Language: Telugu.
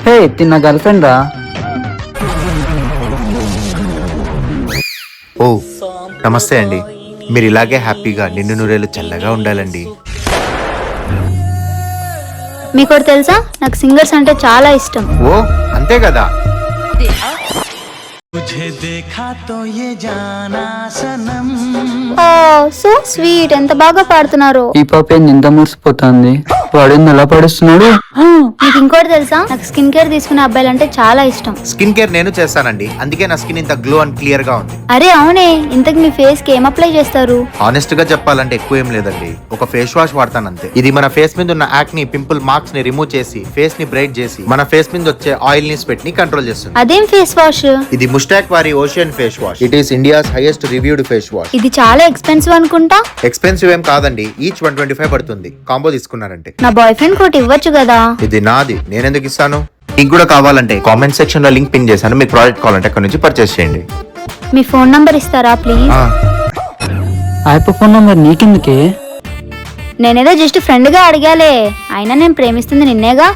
హే తిన్న గర్ల్ ఫ్రెండ్ రా. ఓ నమస్తే అండి. మీరు ఇలాగే హ్యాపీగా నిన్ను నూరేళ్ళు చల్లగా ఉండాలండి. మీకు ఒకటి తెలుసా, నాకు సింగర్స్ అంటే చాలా ఇష్టం. ఓ అంతే కదా. సో స్వీట్, ఎంత బాగా పాడుతున్నారు. ఈ పాప ఏంది ఇంత మురిసిపోతుంది, వాడేంది ఎలా పడుస్తున్నాడు. మీకు ఇంకోటి తెలుసా, నాకు స్కిన్ కేర్ తీసుకునే అబ్బాయిలు అంటే చాలా ఇష్టం. స్కిన్ కేర్ నేను చేస్తానండి, అందుకే నా స్కిన్ ఇంత గ్లో అండ్ క్లియర్ గా ఉంది. అరే అవునే, ఇంతకు మీ ఫేస్ కి ఏం అప్లై చేస్తారు? ఆనెస్ట్ గా చెప్పాలంటే ఎక్కువ ఏం లేదండి, ఒక ఫేస్ వాష్ వాడతాను అంతే. ఇది మన ఫేస్ మీద ఉన్న యాక్ని, పింపుల్ మార్క్స్ ని రిమూవ్ చేసి ఫేస్ ని బ్రైట్ చేసి మన ఫేస్ మీద వచ్చే ఆయిల్ ని స్వెట్ ని కంట్రోల్ చేస్తుంది. అదేం ఫేస్ వాష్? ఇది ముస్టాక్ వారి ocean face wash. It is India's highest reviewed face wash. ఇది చాలా ఎక్స్పెన్సివ్ అనుకుంటా. ఎక్స్పెన్సివ్ ఏం కాదండి, ఈచ్ 125 పడుతుంది కాంబో తీసుకున్నారంటే. నా బాయ్ ఫ్రెండ్ కోటి ఇవ్వచ్చు కదా. ఇది నాది, నేనెందుకు ఇస్తాను. మీకు కూడా కావాలంటే కామెంట్ సెక్షన్ లో లింక్ పిన్ చేశాను, మీకు ప్రోడక్ట్ కావాలంటే అక్కడ నుంచి పర్చేస్ చేయండి. మీ ఫోన్ నంబర్ ఇస్తారా ప్లీజ్? ఆయప్ప ఫోన్ నంబర్ నీకెందుకే? నేనేదో జస్ట్ ఫ్రెండ్ గా అడిగాలే, అయినా నేను ప్రేమిస్తుంది నిన్నేగా.